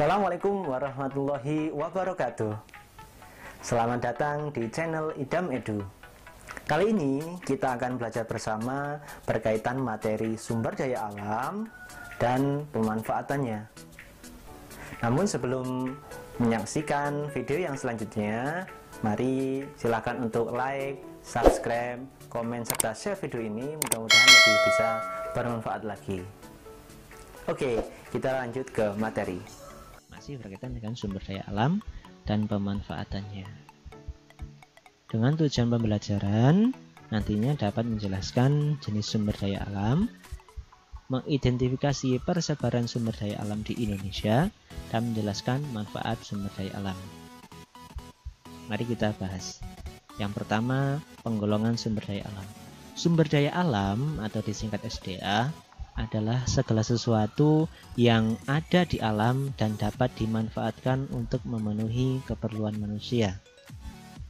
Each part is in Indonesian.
Assalamualaikum warahmatullahi wabarakatuh. Selamat datang di channel Idam Edu. Kali ini kita akan belajar bersama berkaitan materi sumber daya alam dan pemanfaatannya. Namun sebelum menyaksikan video yang selanjutnya, mari silakan untuk like, subscribe, komen, serta share video ini. Mudah-mudahan lebih bisa bermanfaat lagi. Oke, kita lanjut ke materi. Masih berkaitan dengan sumber daya alam dan pemanfaatannya. Dengan tujuan pembelajaran, nantinya dapat menjelaskan jenis sumber daya alam, mengidentifikasi persebaran sumber daya alam di Indonesia, dan menjelaskan manfaat sumber daya alam. Mari kita bahas. Yang pertama, penggolongan sumber daya alam. Sumber daya alam atau disingkat SDA adalah segala sesuatu yang ada di alam dan dapat dimanfaatkan untuk memenuhi keperluan manusia.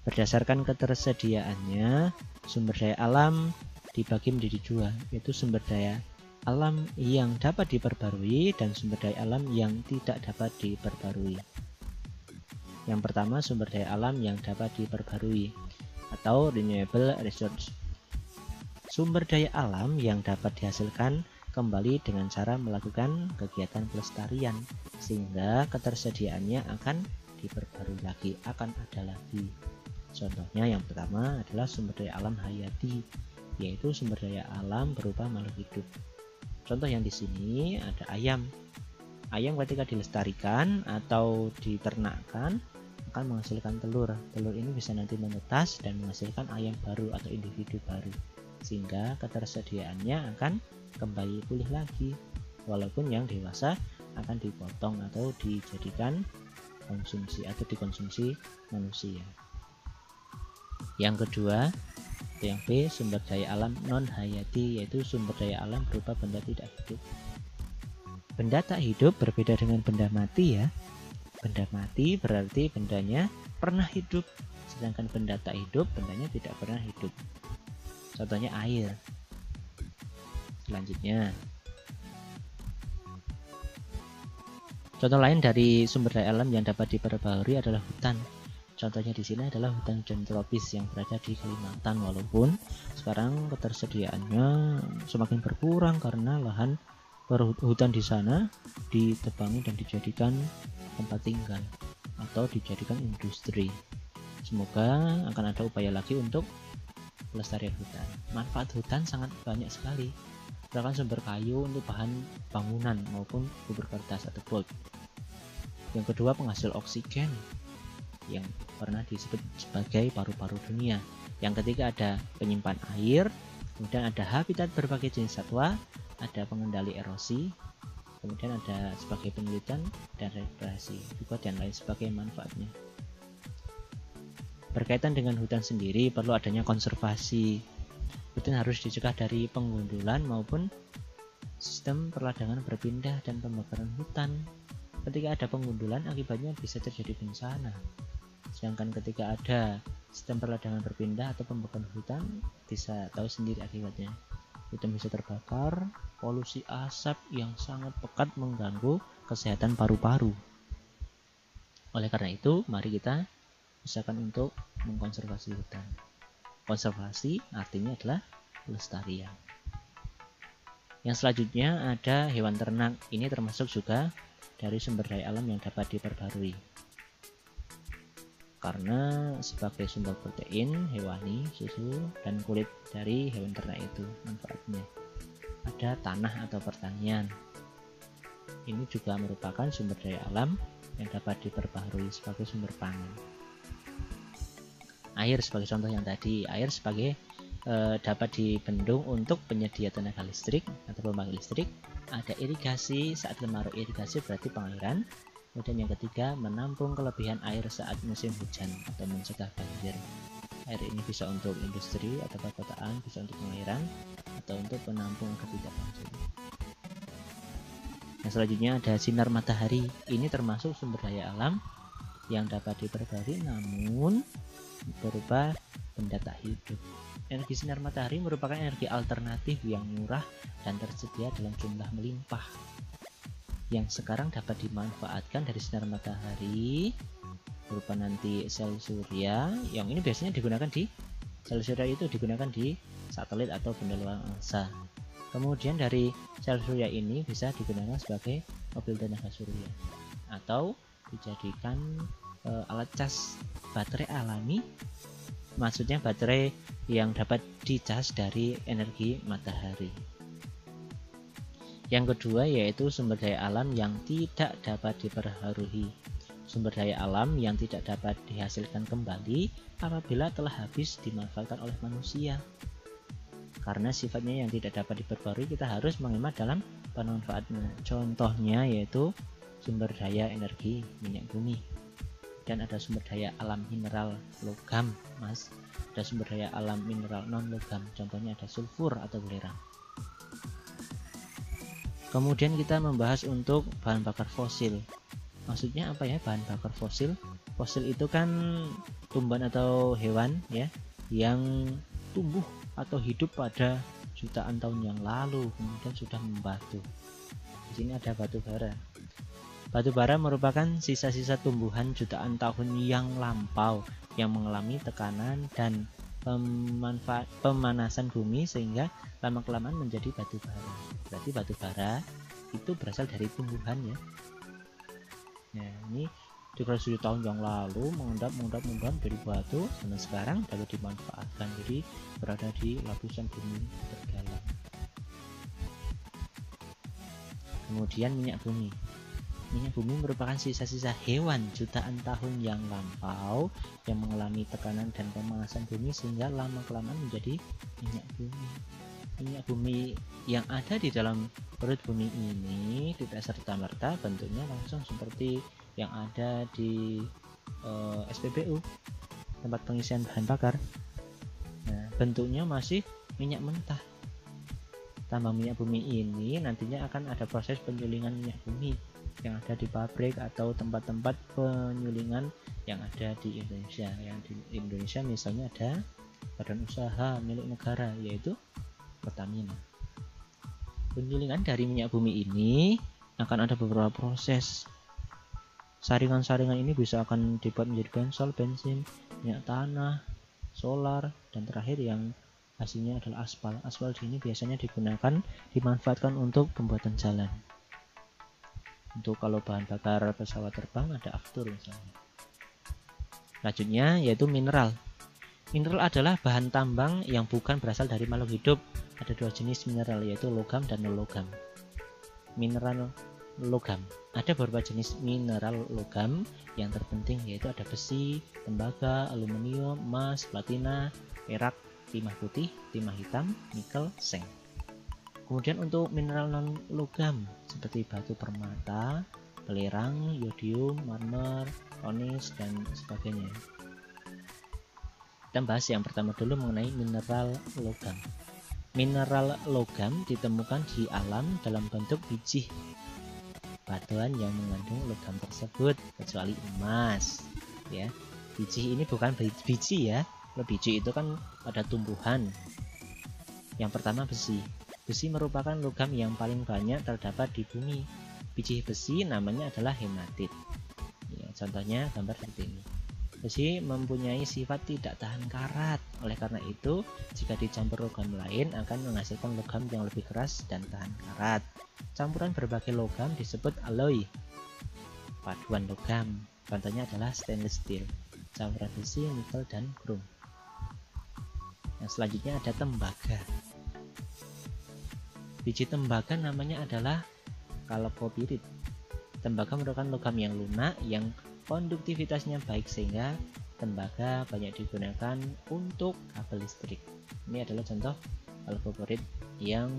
Berdasarkan ketersediaannya, sumber daya alam dibagi menjadi dua, yaitu sumber daya alam yang dapat diperbarui dan sumber daya alam yang tidak dapat diperbarui. Yang pertama, sumber daya alam yang dapat diperbarui atau renewable resource. Sumber daya alam yang dapat dihasilkan kembali dengan cara melakukan kegiatan pelestarian sehingga ketersediaannya akan diperbarui lagi, akan ada lagi. Contohnya yang pertama adalah sumber daya alam hayati, yaitu sumber daya alam berupa makhluk hidup. Contoh yang di sini ada ayam. Ayam ketika dilestarikan atau diternakkan akan menghasilkan telur. Telur ini bisa nanti menetas dan menghasilkan ayam baru atau individu baru, sehingga ketersediaannya akan kembali pulih lagi, walaupun yang dewasa akan dipotong atau dijadikan konsumsi atau dikonsumsi manusia. Yang kedua, yang B, sumber daya alam non hayati, yaitu sumber daya alam berupa benda tidak hidup. Benda tak hidup berbeda dengan benda mati ya. Benda mati berarti bendanya pernah hidup, sedangkan benda tak hidup bendanya tidak pernah hidup. Contohnya air. Selanjutnya, contoh lain dari sumber daya alam yang dapat diperbarui adalah hutan. Contohnya di sini adalah hutan tropis yang berada di Kalimantan, walaupun sekarang ketersediaannya semakin berkurang karena lahan hutan di sana ditebangi dan dijadikan tempat tinggal atau dijadikan industri. Semoga akan ada upaya lagi untuk pelestarian hutan. Manfaat hutan sangat banyak sekali. Merupakan sumber kayu untuk bahan bangunan maupun bubur kertas atau pulp. Yang kedua, penghasil oksigen yang pernah disebut sebagai paru-paru dunia. Yang ketiga, ada penyimpan air, kemudian ada habitat berbagai jenis satwa, ada pengendali erosi, kemudian ada sebagai penelitian dan rekreasi juga, dan lain sebagainya manfaatnya. Berkaitan dengan hutan sendiri, perlu adanya konservasi. Hutan harus dicegah dari penggundulan maupun sistem perladangan berpindah dan pembakaran hutan. Ketika ada penggundulan, akibatnya bisa terjadi bencana. Sedangkan ketika ada sistem perladangan berpindah atau pembakaran hutan, bisa tahu sendiri akibatnya. Hutan bisa terbakar, polusi asap yang sangat pekat mengganggu kesehatan paru-paru. Oleh karena itu, mari kita usahakan untuk mengkonservasi hutan. Konservasi artinya adalah pelestarian. Yang selanjutnya ada hewan ternak. Ini termasuk juga dari sumber daya alam yang dapat diperbarui. Karena sebagai sumber protein hewani, susu, dan kulit dari hewan ternak itu manfaatnya. Ada tanah atau pertanian. Ini juga merupakan sumber daya alam yang dapat diperbarui sebagai sumber pangan. Air sebagai contoh yang tadi, air sebagai dapat dibendung untuk penyedia tenaga listrik atau pembangkit listrik. Ada irigasi, saat kemarau irigasi berarti pengairan. Kemudian yang ketiga, menampung kelebihan air saat musim hujan atau mencegah banjir. Air ini bisa untuk industri atau perkotaan, bisa untuk pengairan atau untuk penampung agar tidak banjir. Yang selanjutnya ada sinar matahari. Ini termasuk sumber daya alam yang dapat diperbarui namun berupa benda tak hidup. Energi sinar matahari merupakan energi alternatif yang murah dan tersedia dalam jumlah melimpah. yang sekarang dapat dimanfaatkan dari sinar matahari berupa nanti sel surya, yang ini biasanya digunakan di sel surya itu digunakan di satelit atau benda luar angkasa. Kemudian dari sel surya ini bisa digunakan sebagai mobil tenaga surya atau dijadikan alat cas baterai alami, maksudnya baterai yang dapat dicas dari energi matahari. Yang kedua yaitu sumber daya alam yang tidak dapat diperbarui. Sumber daya alam yang tidak dapat dihasilkan kembali apabila telah habis dimanfaatkan oleh manusia. Karena sifatnya yang tidak dapat diperbarui, kita harus menghemat dalam pemanfaatnya. Contohnya yaitu sumber daya energi minyak bumi. Dan ada sumber daya alam mineral logam, Mas. Ada sumber daya alam mineral non logam. Contohnya ada sulfur atau belerang. Kemudian kita membahas untuk bahan bakar fosil. Maksudnya apa ya bahan bakar fosil? Fosil itu kan tumbuhan atau hewan ya yang tumbuh atau hidup pada jutaan tahun yang lalu kemudian sudah membatu. Di sini ada batu bara. Batu bara merupakan sisa-sisa tumbuhan jutaan tahun yang lampau yang mengalami tekanan dan pemanasan bumi sehingga lama-kelamaan menjadi batu bara. Berarti batu bara itu berasal dari tumbuhan ya. Nah, ini 300 tahun yang lalu mengendap dari batu dan sekarang dapat dimanfaatkan, jadi berada di lapisan bumi terdalam. Kemudian minyak bumi. Minyak bumi merupakan sisa-sisa hewan jutaan tahun yang lampau yang mengalami tekanan dan pemanasan bumi sehingga lama-kelamaan menjadi minyak bumi. Minyak bumi yang ada di dalam perut bumi ini tidak serta-merta bentuknya langsung seperti yang ada di SPBU, tempat pengisian bahan bakar. Nah, bentuknya masih minyak mentah. Tambang minyak bumi ini nantinya akan ada proses penyulingan minyak bumi yang ada di pabrik atau tempat-tempat penyulingan yang ada di Indonesia. Yang di Indonesia misalnya ada badan usaha milik negara yaitu Pertamina. Penyulingan dari minyak bumi ini akan ada beberapa proses. Saringan-saringan ini bisa akan dibuat menjadi bensol, bensin, minyak tanah, solar, dan terakhir yang hasilnya adalah aspal. Aspal ini biasanya digunakan, dimanfaatkan untuk pembuatan jalan. Untuk kalau bahan bakar pesawat terbang ada aftur misalnya. Selanjutnya yaitu mineral. Mineral adalah bahan tambang yang bukan berasal dari makhluk hidup. Ada dua jenis mineral yaitu logam dan non logam. Mineral logam. Ada beberapa jenis mineral logam yang terpenting yaitu ada besi, tembaga, aluminium, emas, platina, perak, timah putih, timah hitam, nikel, seng. Kemudian untuk mineral non logam seperti batu permata, belerang, yodium, marmer, onyx dan sebagainya. Kita bahas yang pertama dulu mengenai mineral logam. Mineral logam ditemukan di alam dalam bentuk biji batuan yang mengandung logam tersebut kecuali emas ya. Biji ini bukan biji ya. Kalau biji itu kan pada tumbuhan. Yang pertama besi. Besi merupakan logam yang paling banyak terdapat di bumi. Biji besi namanya adalah hematit. Ya, contohnya gambar seperti ini. Besi mempunyai sifat tidak tahan karat. Oleh karena itu, jika dicampur logam lain akan menghasilkan logam yang lebih keras dan tahan karat. Campuran berbagai logam disebut alloy. Paduan logam. Contohnya adalah stainless steel, campuran besi, nikel, dan krom. Yang selanjutnya ada tembaga. Biji tembaga namanya adalah chalcopyrite. Tembaga merupakan logam yang lunak yang konduktivitasnya baik sehingga tembaga banyak digunakan untuk kabel listrik. Ini adalah contoh chalcopyrite yang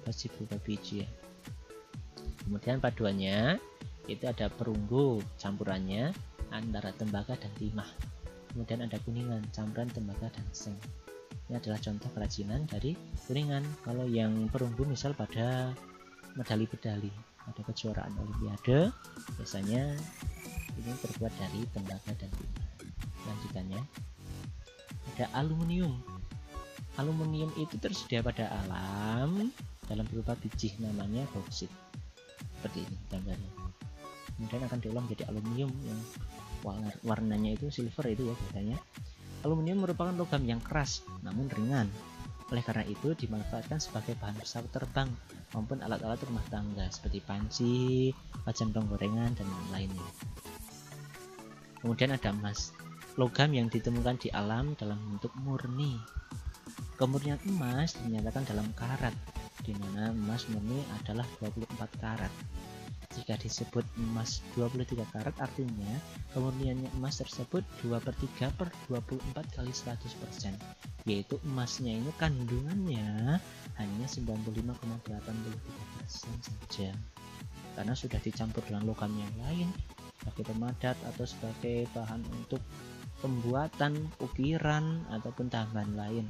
masih berupa biji ya. Kemudian paduannya itu ada perunggu campurannya antara tembaga dan timah. Kemudian ada kuningan campuran tembaga dan seng. Ini adalah contoh kerajinan dari kuningan. Kalau yang perunggu misal pada medali-medali, ada kejuaraan olimpiade, biasanya ini terbuat dari tembaga dan timah. Lanjutannya ada aluminium. Aluminium itu tersedia pada alam dalam berupa biji namanya bauksit. seperti ini gambarnya. Kemudian akan diolah menjadi aluminium yang warnanya itu silver itu ya biasanya. Aluminium merupakan logam yang keras namun ringan. Oleh karena itu dimanfaatkan sebagai bahan pesawat terbang maupun alat-alat rumah tangga seperti panci, wajan penggorengan dan lainnya. Kemudian ada emas, logam yang ditemukan di alam dalam bentuk murni. Kemurnian emas dinyatakan dalam karat, di mana emas murni adalah 24 karat. Jika disebut emas 23 karat, artinya kemurniannya emas tersebut 2/3 per 24 kali 100%, yaitu emasnya ini kandungannya hanya 95,83% saja, karena sudah dicampur dengan logam yang lain sebagai pemadat atau sebagai bahan untuk pembuatan ukiran ataupun tambahan lain.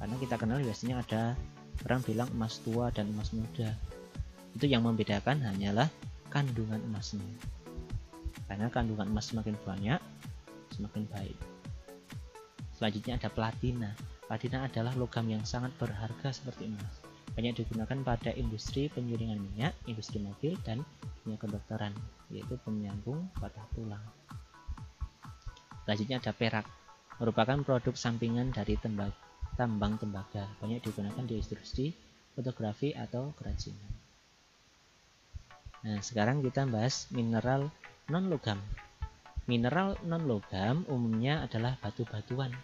Karena kita kenal biasanya ada orang bilang emas tua dan emas muda, itu yang membedakan hanyalah kandungan emasnya, karena kandungan emas semakin banyak semakin baik. Selanjutnya ada platina. Platina adalah logam yang sangat berharga seperti emas, banyak digunakan pada industri penyulingan minyak, industri mobil, dan minyak kedokteran, yaitu penyambung patah tulang. Selanjutnya ada perak, merupakan produk sampingan dari tambang tembaga, banyak digunakan di industri fotografi atau kerajinan. Nah, sekarang kita bahas mineral non-logam. Mineral non-logam umumnya adalah batu-batuan,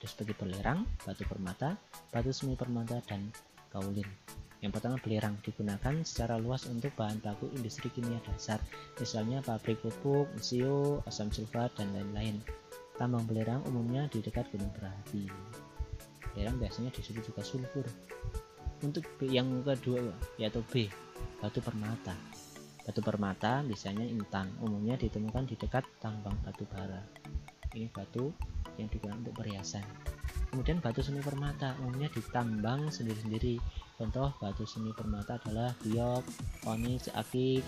seperti belerang, batu permata, batu semi permata, dan kaolin. Yang pertama, belerang digunakan secara luas untuk bahan baku industri kimia dasar, misalnya pabrik pupuk, sio, asam sulfat, dan lain-lain. Tambang belerang umumnya di dekat gunung berapi. Belerang biasanya disebut juga sulfur. Untuk yang kedua yaitu B, batu permata. Batu permata misalnya intan, umumnya ditemukan di dekat tambang batu bara. Ini batu yang digunakan untuk perhiasan. Kemudian batu semi permata umumnya ditambang sendiri-sendiri. Contoh batu semi permata adalah biok, onyx, akik,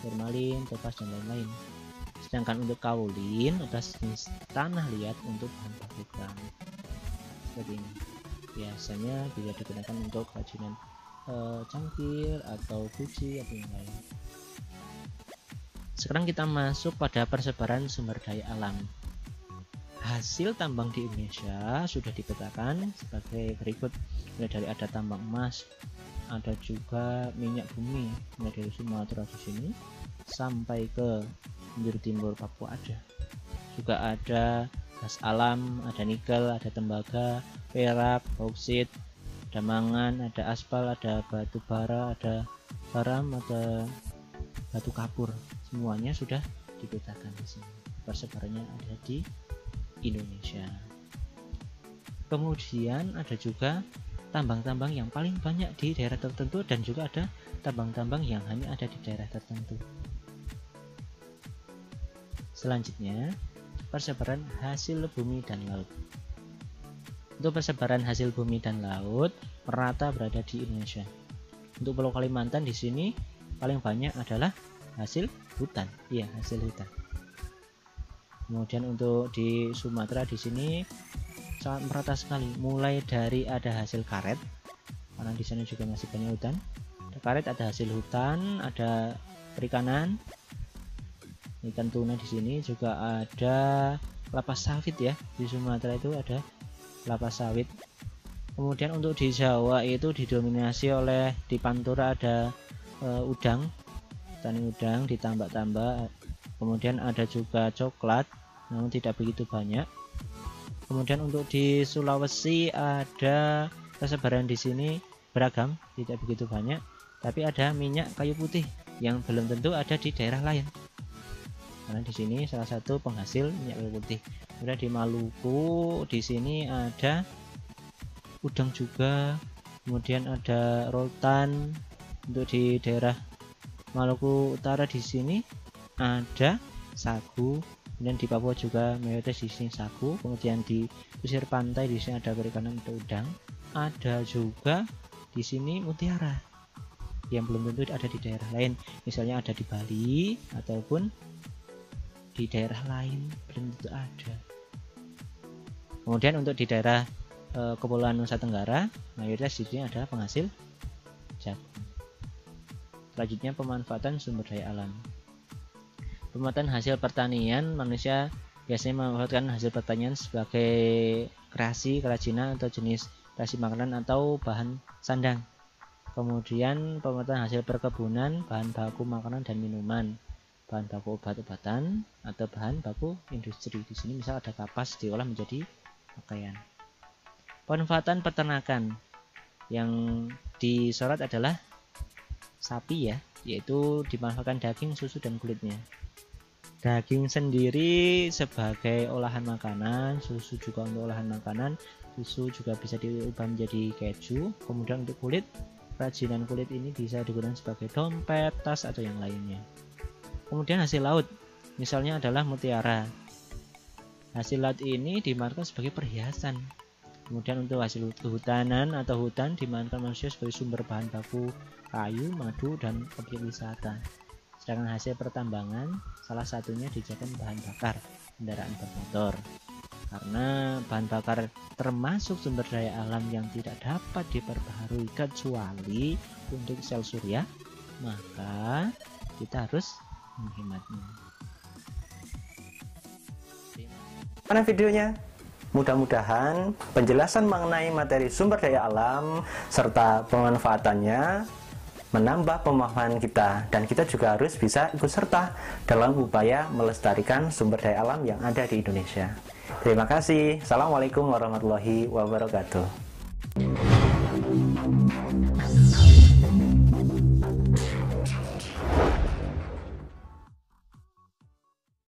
turmalin, topaz, dan lain-lain. Sedangkan untuk kaolin adalah jenis tanah liat untuk bahan baku keramik. Seperti ini. Biasanya bisa digunakan untuk kerajinan cangkir atau guci atau yang lain. Sekarang kita masuk pada persebaran sumber daya alam. Hasil tambang di Indonesia sudah dipetakan sebagai berikut. Mulai dari ada tambang emas, ada juga minyak bumi, mulai dari Sumatera di sini sampai ke pinggir timur Papua ada. Juga ada gas alam, ada nikel, ada tembaga, perak, bauksit, ada mangan, ada aspal, ada batu bara, ada garam, ada batu kapur. Semuanya sudah dipetakan di sini. Persebarannya ada di Indonesia. Kemudian ada juga tambang-tambang yang paling banyak di daerah tertentu dan juga ada tambang-tambang yang hanya ada di daerah tertentu. Selanjutnya, persebaran hasil bumi dan laut. Untuk persebaran hasil bumi dan laut merata berada di Indonesia. Untuk Pulau Kalimantan di sini paling banyak adalah hasil hutan, iya hasil hutan. Kemudian untuk di Sumatera di sini sangat merata sekali, mulai dari ada hasil karet, karena di sana juga masih banyak hutan. Ada karet, ada hasil hutan, ada perikanan, ikan tuna di sini, juga ada kelapa sawit ya. Di Sumatera itu ada kelapa sawit. Kemudian untuk di Jawa itu didominasi oleh di Pantura ada udang, tani udang ditambak-tambak. Kemudian ada juga coklat, namun tidak begitu banyak. Kemudian untuk di Sulawesi ada persebaran di sini beragam, tidak begitu banyak, tapi ada minyak kayu putih yang belum tentu ada di daerah lain. Karena di sini salah satu penghasil minyak kayu putih. Kemudian di Maluku di sini ada udang juga, kemudian ada rotan. Untuk di daerah Maluku Utara di sini ada sagu, kemudian di Papua juga mayoritas di sini sagu. Kemudian di pesisir pantai di sini ada perikanan untuk udang. Ada juga di sini mutiara yang belum tentu ada di daerah lain, misalnya ada di Bali ataupun di daerah lain belum tentu ada. Kemudian untuk di daerah Kepulauan Nusa Tenggara mayoritas di sini ada penghasil jagung. Selanjutnya pemanfaatan sumber daya alam. Pemanfaatan hasil pertanian, manusia biasanya memanfaatkan hasil pertanian sebagai kreasi, kerajinan atau jenis kreasi makanan atau bahan sandang. Kemudian pemanfaatan hasil perkebunan, bahan baku makanan dan minuman, bahan baku obat-obatan atau bahan baku industri. Di sini misal ada kapas diolah menjadi pakaian. Pemanfaatan peternakan yang disorot adalah sapi ya, yaitu dimanfaatkan daging, susu dan kulitnya. Daging sendiri sebagai olahan makanan, susu juga untuk olahan makanan, susu juga bisa diubah menjadi keju. Kemudian untuk kulit, kerajinan kulit ini bisa digunakan sebagai dompet, tas atau yang lainnya. Kemudian hasil laut, misalnya adalah mutiara. Hasil laut ini dimanfaatkan sebagai perhiasan. Kemudian untuk hasil kehutanan atau hutan dimanfaatkan manusia sebagai sumber bahan baku kayu, madu, dan objek wisata. Sedangkan hasil pertambangan salah satunya dijadikan bahan bakar kendaraan bermotor. Karena bahan bakar termasuk sumber daya alam yang tidak dapat diperbaharui kecuali untuk sel surya, maka kita harus menghematnya. Mana videonya? Mudah-mudahan penjelasan mengenai materi sumber daya alam serta pemanfaatannya menambah pemahaman kita, dan kita juga harus bisa ikut serta dalam upaya melestarikan sumber daya alam yang ada di Indonesia. Terima kasih. Assalamualaikum warahmatullahi wabarakatuh.